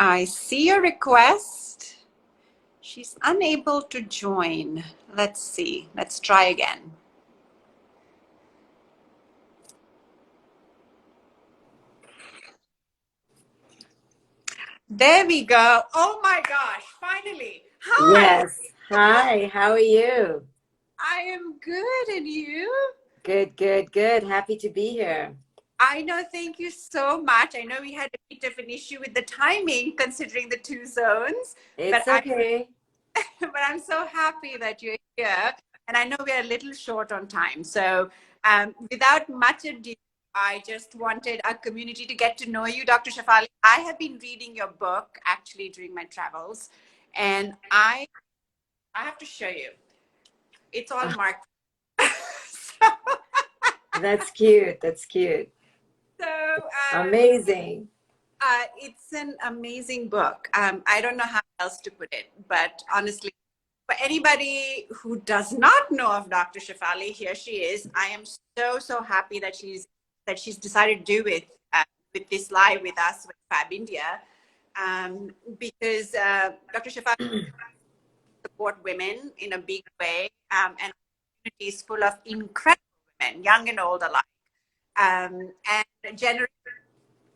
I see your request. She's unable to join. Let's see. Let's try again. There we go. Oh my gosh, finally. Hi. Yes. Hi, how are you? I am good, and you? Good, good, good. Happy to be here. I know, thank you so much. I know we had a bit of an issue with the timing considering the two zones, but It's okay. I'm so happy that you're here. And I know we're a little short on time. So without much ado, I just wanted our community to get to know you, Dr. Shefali. I have been reading your book actually during my travels, and I have to show you. It's all marked. so, That's cute. That's cute. so Amazing. it's an amazing book. I don't know how else to put it, but honestly, for anybody who does not know of Dr. Shefali, here she is. I am so happy that she's decided to do it with this live with us with Fab India, because Dr. Shefali support women in a big way, and community is full of incredible women, young and old alike. And generally,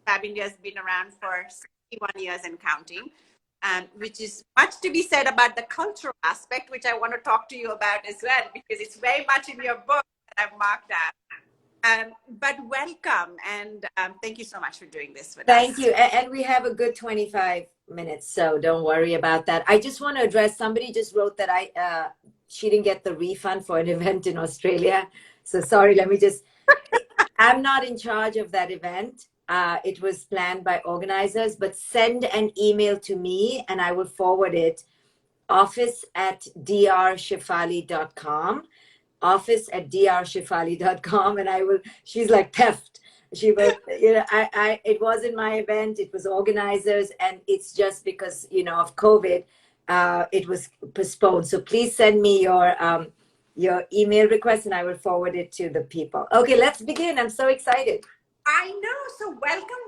Fab India has been around for 61 years and counting, which is much to be said about the cultural aspect, which I want to talk to you about as well, because it's very much in your book that I've marked out. But welcome, and thank you so much for doing this with Thank us. you. And we have a good 25 minutes, so don't worry about that. I just want to address somebody just wrote that she didn't get the refund for an event in Australia. So sorry, I'm not in charge of that event. It was planned by organizers, but send an email to me and I will forward it. office@drshefali.com, office@drshefali.com, and she's like theft. She will, it wasn't my event, it was organizers, and it's just because, of COVID, it was postponed. So please send me your email request and I will forward it to the people. Okay, let's begin. I'm so excited. I know. So welcome.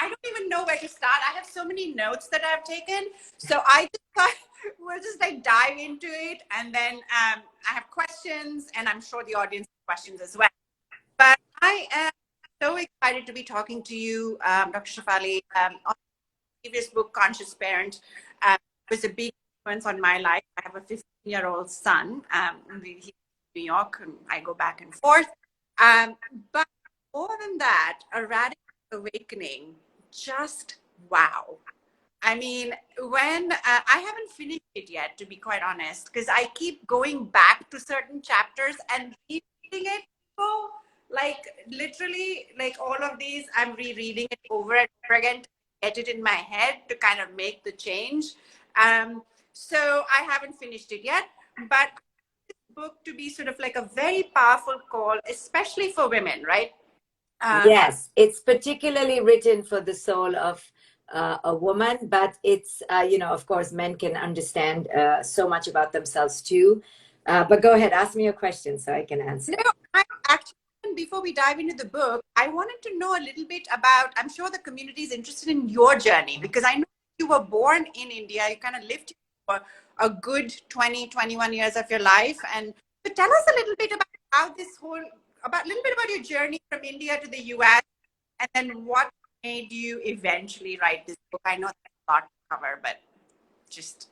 I don't even know where to start. I have so many notes that I've taken. So I just thought we'll just like dive into it. And then I have questions, and I'm sure the audience has questions as well. But I am so excited to be talking to you, Dr. Shefali. On the previous book, Conscious Parent, was a big influence on my life. I have a 15-year-old son. He's in New York, and I go back and forth. But more than that, a radical awakening, just wow. I mean, when I haven't finished it yet, to be quite honest, because I keep going back to certain chapters and rereading it. So, like, literally, like all of these, I'm rereading it over and over again to get it in my head to kind of make the change. So I haven't finished it yet, but this book to be sort of like a very powerful call, especially for women, right? Yes, it's particularly written for the soul of a woman, but it's, of course, men can understand so much about themselves too. But go ahead, ask me a question so I can answer. No, I actually, before we dive into the book, I wanted to know a little bit about, I'm sure the community is interested in your journey, because I know you were born in India. You kind of lived for a good 20, 21 years of your life. And so tell us a little bit about how a little bit about your journey from India to the US, and then what made you eventually write this book. I know there's a lot to cover, but just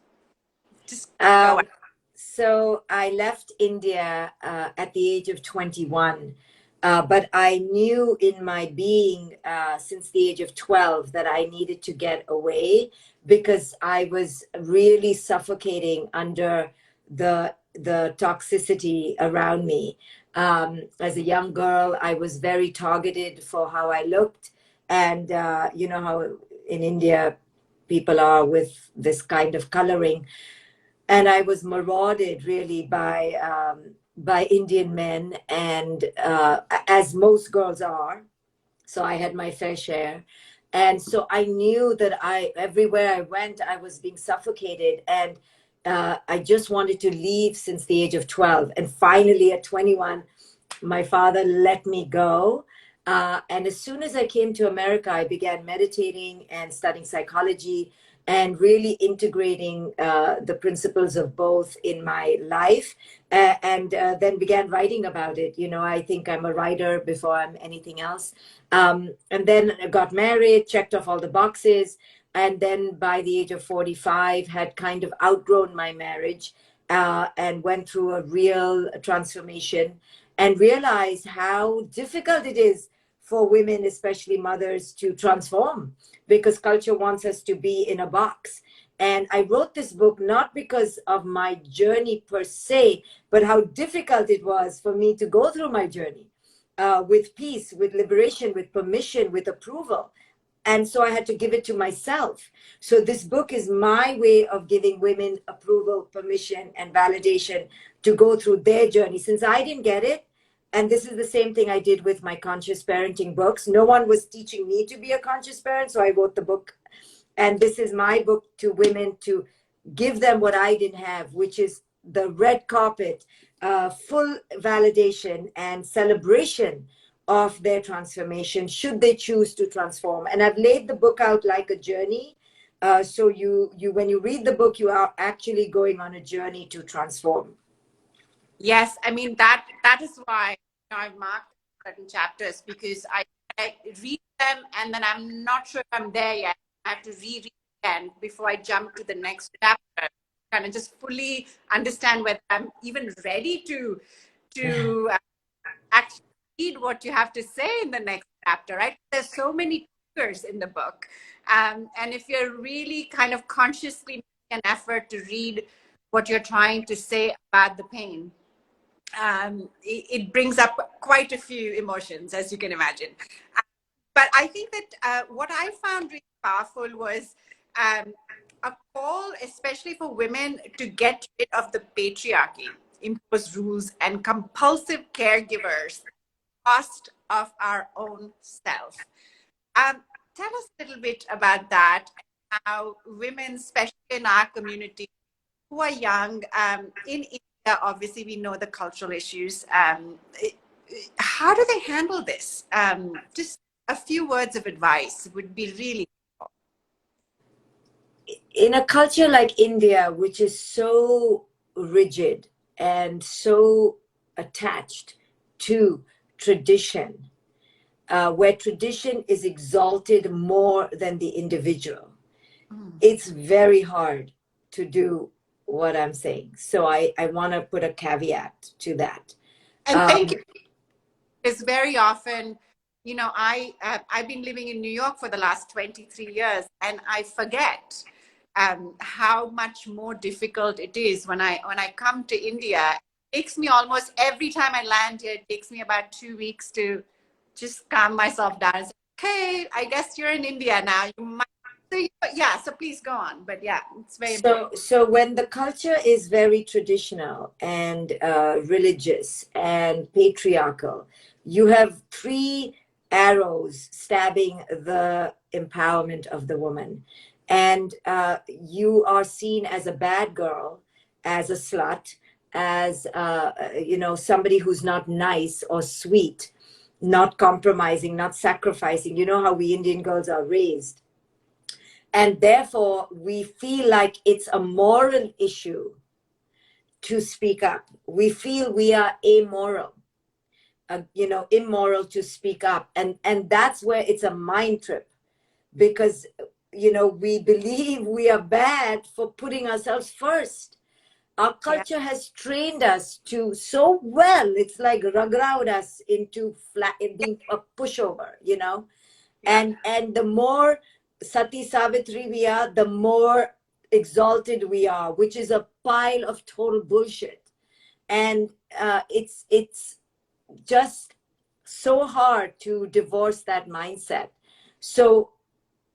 go ahead. So I left India at the age of 21, but I knew in my being since the age of 12 that I needed to get away because I was really suffocating under the toxicity around me. As a young girl, I was very targeted for how I looked, and you know how in India people are with this kind of coloring, and I was marauded really by Indian men, and as most girls are. So I had my fair share, and so I knew that everywhere I went, I was being suffocated, and I just wanted to leave since the age of 12, and finally at 21, my father let me go. And as soon as I came to America, I began meditating and studying psychology and really integrating the principles of both in my life, and then began writing about it. You know, I think I'm a writer before I'm anything else. And then I got married, checked off all the boxes. And then by the age of 45, had kind of outgrown my marriage, and went through a real transformation and realized how difficult it is for women, especially mothers, to transform because culture wants us to be in a box. And I wrote this book not because of my journey per se, but how difficult it was for me to go through my journey with peace, with liberation, with permission, with approval. And so I had to give it to myself. So this book is my way of giving women approval, permission, and validation to go through their journey. Since I didn't get it, and this is the same thing I did with my conscious parenting books. No one was teaching me to be a conscious parent, so I wrote the book. And this is my book to women to give them what I didn't have, which is the red carpet, full validation and celebration of their transformation, should they choose to transform. And I've laid the book out like a journey. So you when you read the book, you are actually going on a journey to transform. Yes, I mean that is why, you know, I've marked certain chapters, because I read them and then I'm not sure if I'm there yet. I have to reread again before I jump to the next chapter, kind of just fully understand whether I'm even ready to actually read what you have to say in the next chapter. Right? There's so many triggers in the book, and if you're really kind of consciously making an effort to read what you're trying to say about the pain, it brings up quite a few emotions, as you can imagine. But I think that what I found really powerful was a call, especially for women, to get rid of the patriarchy, imposed rules, and compulsive caregivers, cost of our own self. Tell us a little bit about that, how women, especially in our community, who are young, in India, obviously we know the cultural issues. How do they handle this? Just a few words of advice would be really helpful. In a culture like India, which is so rigid and so attached to tradition, where tradition is exalted more than the individual, it's very hard to do what I'm saying. So I want to put a caveat to that. And thank you. Because very often, you know, I've been living in New York for the last 23 years, and I forget how much more difficult it is when I come to India. It takes me almost every time I land here. It takes me about 2 weeks to just calm myself down and say, "Okay, I guess you're in India now. You might." So yeah, so please go on. But yeah, it's very important. So when the culture is very traditional and religious and patriarchal, you have three arrows stabbing the empowerment of the woman. And you are seen as a bad girl, as a slut, as somebody who's not nice or sweet, not compromising, not sacrificing. You know how we Indian girls are raised. And therefore, we feel like it's a moral issue to speak up. We feel we are amoral, immoral to speak up. And that's where it's a mind trip, because, we believe we are bad for putting ourselves first. Our Yeah, culture has trained us to so well. It's like rugged us into being a pushover. yeah, And the more Sati Savitri we are, the more exalted we are, which is a pile of total bullshit. And it's just so hard to divorce that mindset. So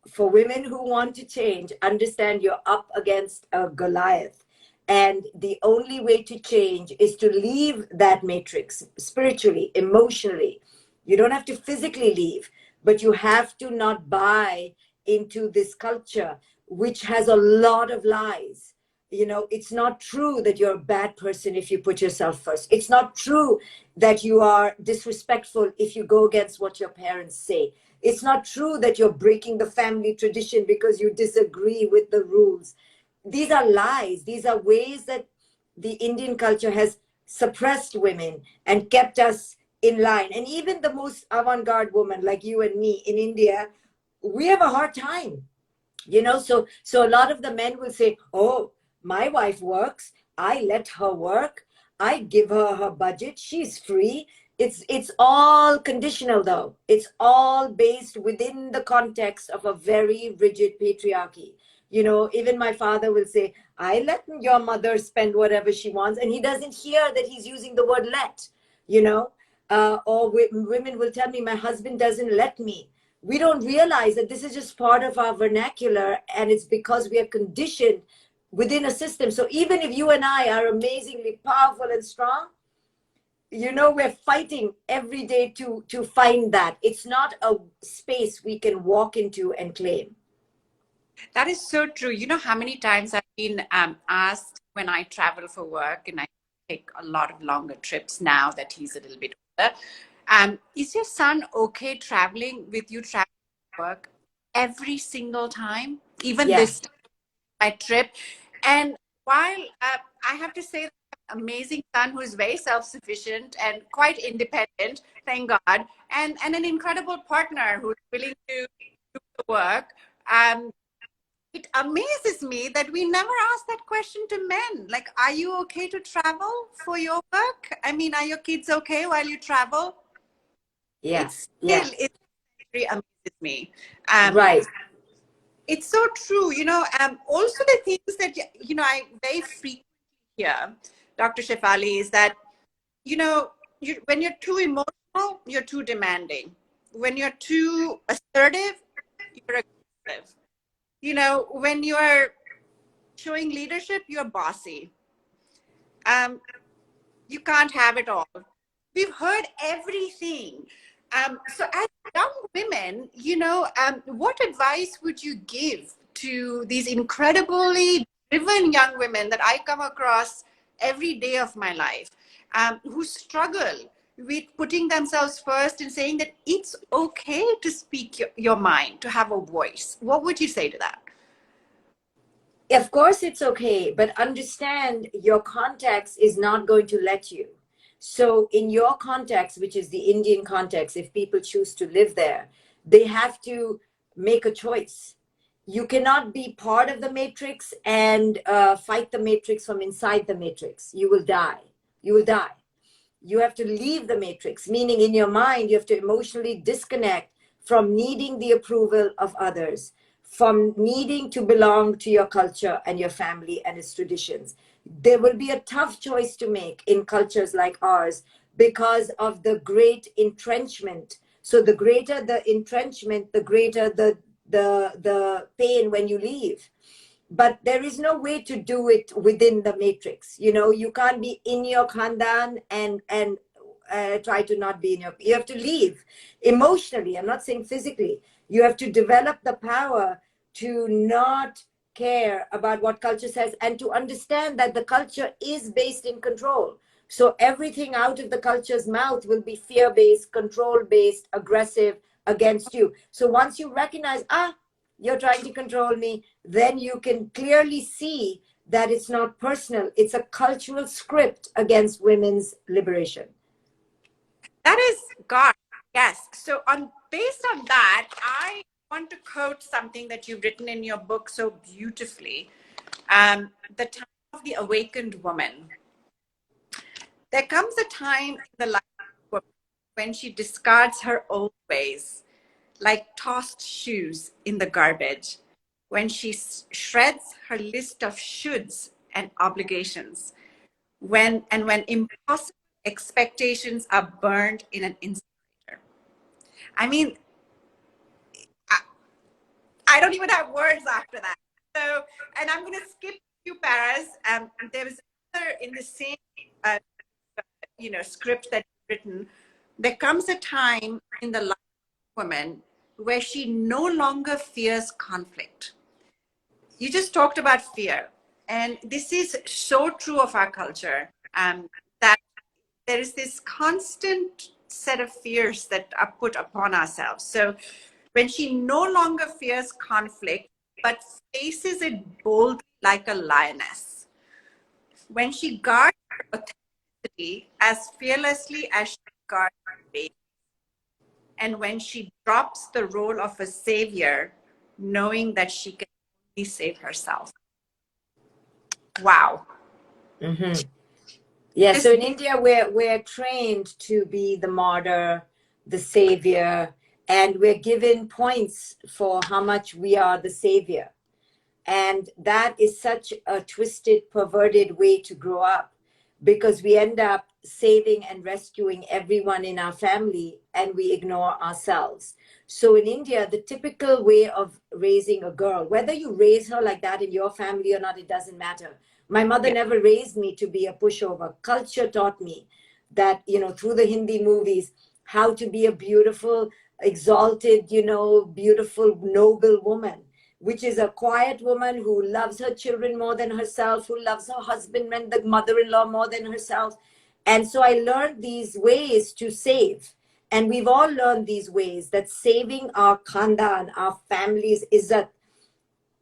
for women who want to change, understand you're up against a Goliath. And the only way to change is to leave that matrix spiritually, emotionally. You don't have to physically leave, but you have to not buy into this culture, which has a lot of lies. You know, it's not true that you're a bad person if you put yourself first. It's not true that you are disrespectful if you go against what your parents say. It's not true that you're breaking the family tradition because you disagree with the rules. These are lies. These are ways that the Indian culture has suppressed women and kept us in line. And even the most avant-garde woman like you and me in India, we have a hard time, you know. So a lot of the men will say, oh, my wife works, I let her work, I give her her budget, she's free. It's all conditional, though. It's all based within the context of a very rigid patriarchy. You know, even my father will say, I let your mother spend whatever she wants, and he doesn't hear that he's using the word let, you know. Women will tell me, my husband doesn't let me. We don't realize that this is just part of our vernacular, and it's because we are conditioned within a system. So even if you and I are amazingly powerful and strong, you know, we're fighting every day to find that. It's not a space we can walk into and claim. That is so true. You know how many times I've been asked when I travel for work, and I take a lot of longer trips now that he's a little bit older. Is your son okay traveling with you, traveling for work every single time, even Yeah. this time, my trip? And while I have to say, that I have an amazing son who is very self-sufficient and quite independent, thank God, and an incredible partner who's willing to do the work. It amazes me that we never ask that question to men. Like, are you okay to travel for your work? I mean, are your kids okay while you travel? Yeah. Yeah. It really amazes me. Um, Right. it's so true. Also the things that, I very frequently hear, Dr. Shefali, is that, when you're too emotional, you're too demanding. When you're too assertive, you're aggressive. When you're showing leadership, you're bossy. Um, you can't have it all. We've heard everything. So as young women, what advice would you give to these incredibly driven young women that I come across every day of my life, who struggle with putting themselves first and saying that it's okay to speak your mind, to have a voice? What would you say to that? Of course, it's okay, but understand your context is not going to let you. So, in your context, which is the Indian context, if people choose to live there, they have to make a choice. You cannot be part of the matrix and fight the matrix from inside the matrix. You will die. You will die. You have to leave the matrix, meaning in your mind, you have to emotionally disconnect from needing the approval of others, from needing to belong to your culture and your family and its traditions. There will be a tough choice to make in cultures like ours because of the great entrenchment. So the greater the entrenchment, the greater the pain when you leave. But there is no way to do it within the matrix. You know, you can't be in your khandan and try to not be in your, you have to leave emotionally. I'm not saying physically. You have to develop the power to not care about what culture says and to understand that the culture is based in control. So everything out of the culture's mouth will be fear based, control based, aggressive against you. So once you recognize, you're trying to control me, then you can clearly see that it's not personal. It's a cultural script against women's liberation. That is God. Yes. So based on that, I want to quote something that you've written in your book so beautifully. The time of the awakened woman. There comes a time in the life of a woman when she discards her old ways, like tossed shoes in the garbage, when she shreds her list of shoulds and obligations, when impossible expectations are burned in an incinerator. I mean, I, I don't even have words after that. So, and I'm going to skip a few paras. There was another in the same, uh, script that you've written. There comes a time in the life of a woman where she no longer fears conflict. You just talked about fear. And this is so true of our culture, that there is this constant set of fears that are put upon ourselves. So when she no longer fears conflict, but faces it boldly like a lioness, when she guards authenticity as fearlessly as she guards faith, and when she drops the role of a savior, knowing that she can only save herself. Wow. Mm-hmm. Yeah, This so in India, we're trained to be the martyr, the savior, and we're given points for how much we are the savior. And that is such a twisted, perverted way to grow up, because we end up saving and rescuing everyone in our family and we ignore ourselves. So in India, the typical way of raising a girl, whether you raise her like that in your family or not, it doesn't matter. My mother yeah. never raised me to be a pushover. Culture taught me that, through the Hindi movies, how to be a beautiful, exalted, beautiful, noble woman, which is a quiet woman who loves her children more than herself, who loves her husband and the mother-in-law more than herself. And so I learned these ways to save. And we've all learned these ways, that saving our khandan, our families, is that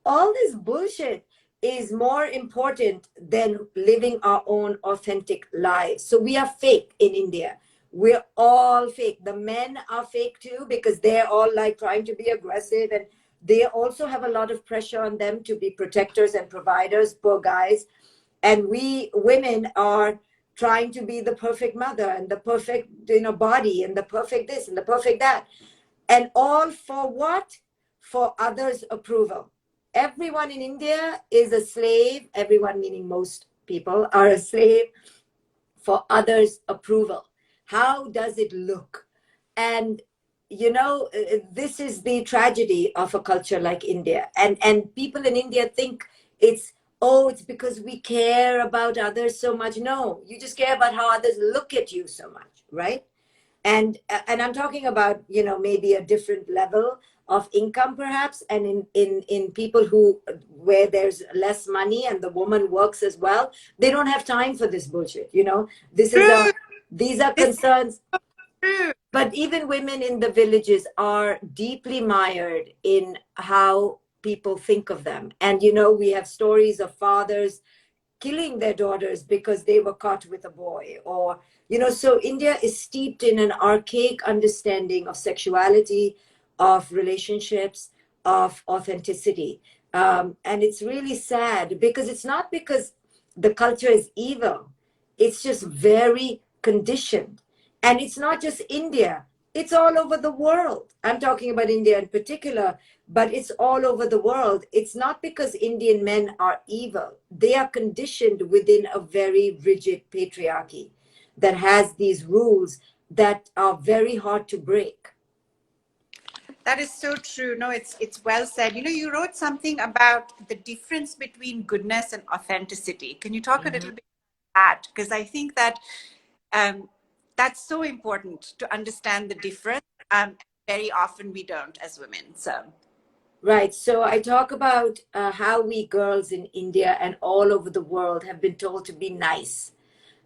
all this bullshit is more important than living our own authentic lives. So we are fake in India. We're all fake. The men are fake too, because they're all like trying to be aggressive, and they also have a lot of pressure on them to be protectors and providers, poor guys. And we women are trying to be the perfect mother and the perfect, body, and the perfect this and the perfect that. And all for what? For others' approval. Everyone in India is a slave. Everyone, meaning most people, are a slave for others' approval. How does it look? And this is the tragedy of a culture like India. And people in India think it's because we care about others so much. No, you just care about how others look at you so much, right? And I'm talking about maybe a different level of income perhaps, and in people who, where there's less money and the woman works as well, they don't have time for this bullshit. This is True. these are This is concerns. true. But even women in the villages are deeply mired in how people think of them. And we have stories of fathers killing their daughters because they were caught with a boy, or so India is steeped in an archaic understanding of sexuality, of relationships, of authenticity. And it's really sad, because it's not because the culture is evil, it's just very conditioned. And it's not just India, it's all over the world. I'm talking about India in particular, but it's all over the world. It's not because Indian men are evil. They are conditioned within a very rigid patriarchy that has these rules that are very hard to break. That is so true. No, it's well said. You wrote something about the difference between goodness and authenticity. Can you talk a little bit about that? Because I think that that's so important to understand the difference. Very often we don't as women. So Right. So I talk about how we girls in India and all over the world have been told to be nice.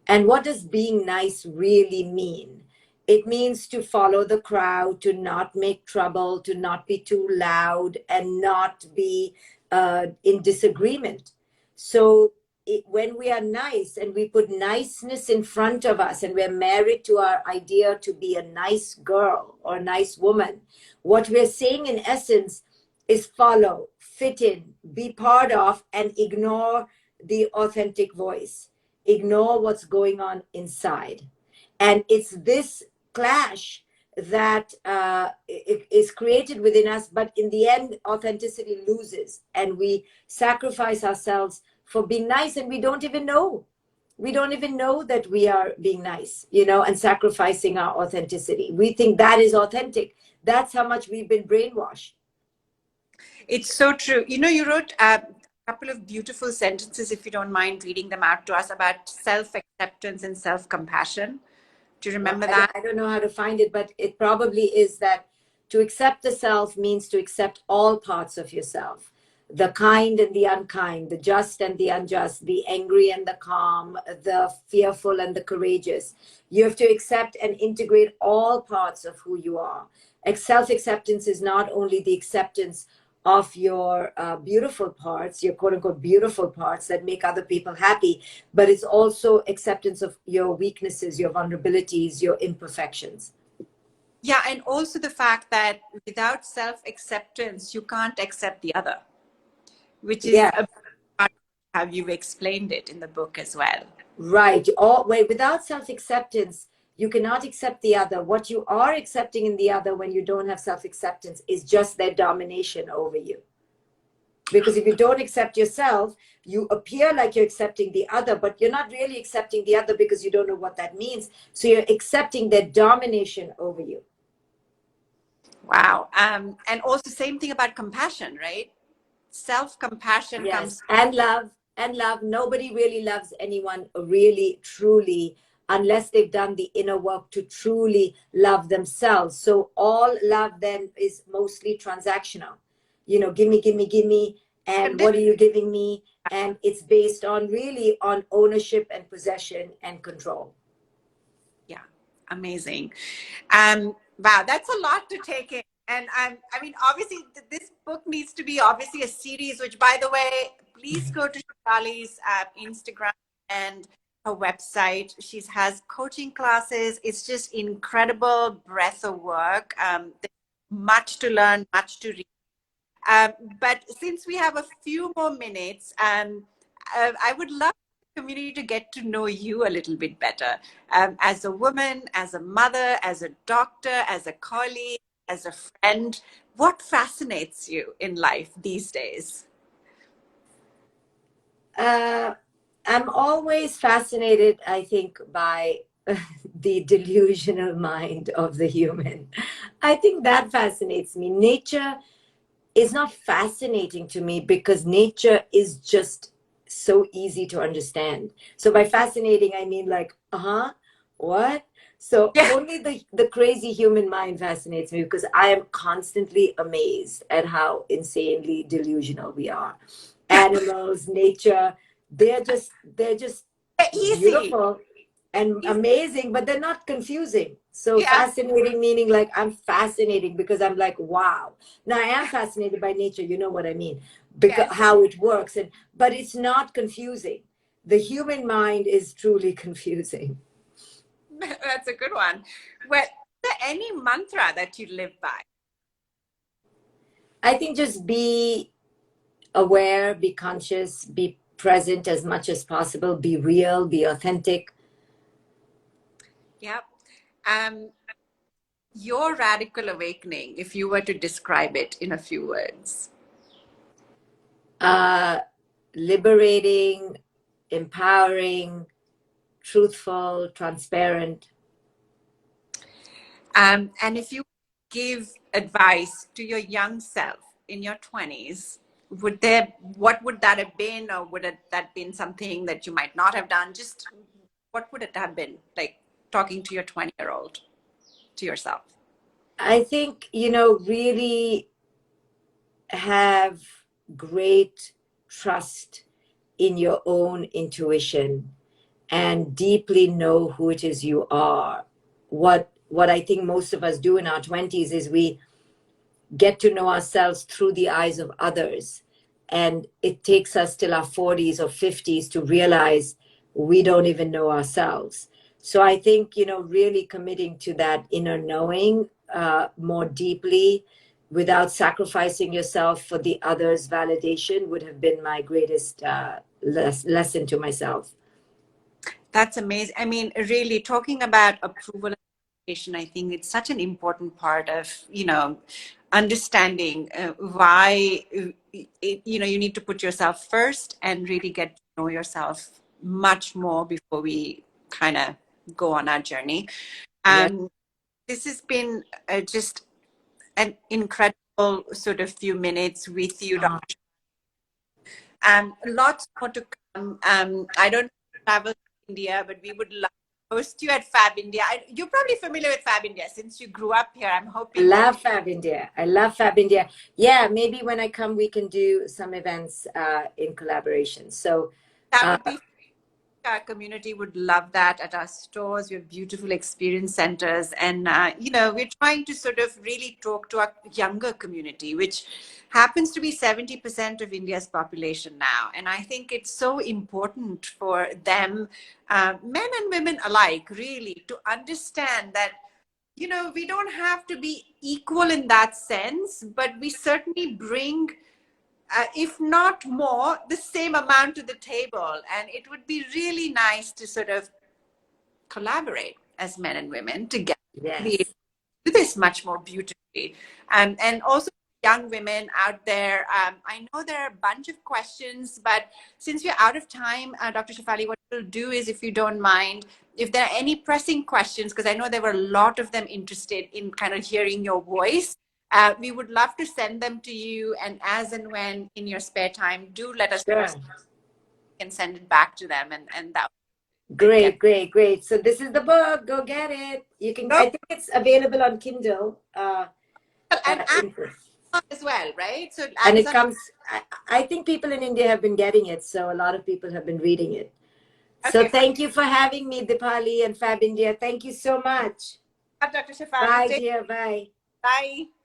And what does being nice really mean? It means to follow the crowd, to not make trouble, to not be too loud, and not be in disagreement. So when we are nice and we put niceness in front of us, and we're married to our idea to be a nice girl or a nice woman, what we're saying in essence is follow, fit in, be part of, and ignore the authentic voice. Ignore what's going on inside. And it's this clash that is created within us, but in the end, authenticity loses, and we sacrifice ourselves for being nice, and we don't even know. We don't even know that we are being nice, and sacrificing our authenticity. We think that is authentic. That's how much we've been brainwashed. it's so true. You wrote a couple of beautiful sentences, if you don't mind reading them out to us, about self-acceptance and self-compassion. Do you Well, remember that? I don't know how to find it, but it probably is that to accept the self means to accept all parts of yourself. the kind and the unkind, the just and the unjust, the angry and the calm, the fearful and the courageous. You have to accept and integrate all parts of who you are. Self-acceptance is not only the acceptance of your beautiful parts, your quote unquote beautiful parts that make other people happy, but it's also acceptance of your weaknesses, your vulnerabilities, your imperfections. Yeah, and also the fact that without self-acceptance, you can't accept the other, which is Yeah. a part of how you've explained it in the book as well. Right. Without self-acceptance, you cannot accept the other. What you are accepting in the other when you don't have self-acceptance is just their domination over you. Because if you don't accept yourself, you appear like you're accepting the other, but you're not really accepting the other because you don't know what that means. So you're accepting their domination over you. Wow. And also same thing about compassion, right? Self-compassion Yes, comes. and love, and love. Nobody really loves anyone really, truly, unless they've done the inner work to truly love themselves. So all love then is mostly transactional. You know, gimme, gimme, gimme, and what are you giving me? And it's based on really on ownership and possession and control. Yeah, amazing. Wow, that's a lot to take in. And I mean, obviously, this book needs to be obviously a series, which, by the way, please go to Shefali's Instagram and her website. She has coaching classes. It's just incredible breadth of work. There's much to learn, much to read. But since we have a few more minutes, I would love the community to get to know you a little bit better as a woman, as a mother, as a doctor, as a colleague, as a friend. What fascinates you in life these days? I'm always fascinated, I think, by the delusional mind of the human. I think that fascinates me. Nature is not fascinating to me because nature is just so easy to understand. So by fascinating, I mean like, what? So Yeah. only the crazy human mind fascinates me because I am constantly amazed at how insanely delusional we are. Animals, nature, they're just Easy. beautiful and Easy. amazing, but they're not confusing. So Yeah. fascinating meaning like I'm fascinating because I'm like, wow. Now I am fascinated by nature, you know what I mean, because Yes. how it works, and but it's not confusing. The human mind is truly confusing. That's a good one. Well, is there any mantra that you live by? I think just be aware, be conscious, be present as much as possible, be real, be authentic. Yep. Um, your radical awakening, if you were to describe it in a few words. uh Liberating, empowering, truthful, transparent. And if you give advice to your young self in your 20s, what would that have been, or would that been something that you might not have done? Just what would it have been like talking to your 20-year-old, to yourself? I think, really have great trust in your own intuition and deeply know who it is you are. What I think most of us do in our 20s is we get to know ourselves through the eyes of others. And it takes us till our 40s or 50s to realize we don't even know ourselves. So I think, really committing to that inner knowing more deeply without sacrificing yourself for the other's validation would have been my greatest lesson to myself. That's amazing. I mean, really talking about approval and validation, I think it's such an important part of, understanding why, you need to put yourself first and really get to know yourself much more before we kind of go on our journey. Yes. This has been just an incredible sort of few minutes with you, Uh, Dr. Lots more to come. I don't travel to India, but we would love host you at Fab India. You're probably familiar with Fab India since you grew up here. I'm I hoping that love Fab India. I love Fab India. Yeah, maybe when I come, we can do some events in collaboration. So, that uh, would be, our community would love that. At our stores, we have beautiful experience centers, and we're trying to sort of really talk to our younger community, which happens to be 70% of India's population now. And I think it's so important for them, men and women alike, really, to understand that we don't have to be equal in that sense, but we certainly bring, if not more, the same amount to the table. And it would be really nice to sort of collaborate as men and women together, create yes, this much more beautifully. And also, young women out there, I know there are a bunch of questions, but since we're out of time, Dr. Shefali, what we'll do is, if you don't mind, if there are any pressing questions, because I know there were a lot of them interested in kind of hearing your voice, we would love to send them to you. And as and when in your spare time, do let us know, sure. so we can send it back to them, and that they get. Great, great, great. So this is the book. Go get it. You can. I think it's available on Kindle. And In, as well, right? So and it Amazon. comes. I think people in India have been getting it, so a lot of people have been reading it. So Okay, fine. thank you for having me, Dipali and Fab India. Thank you so much. Dr. Shefali, Bye, take. dear. Bye. Bye.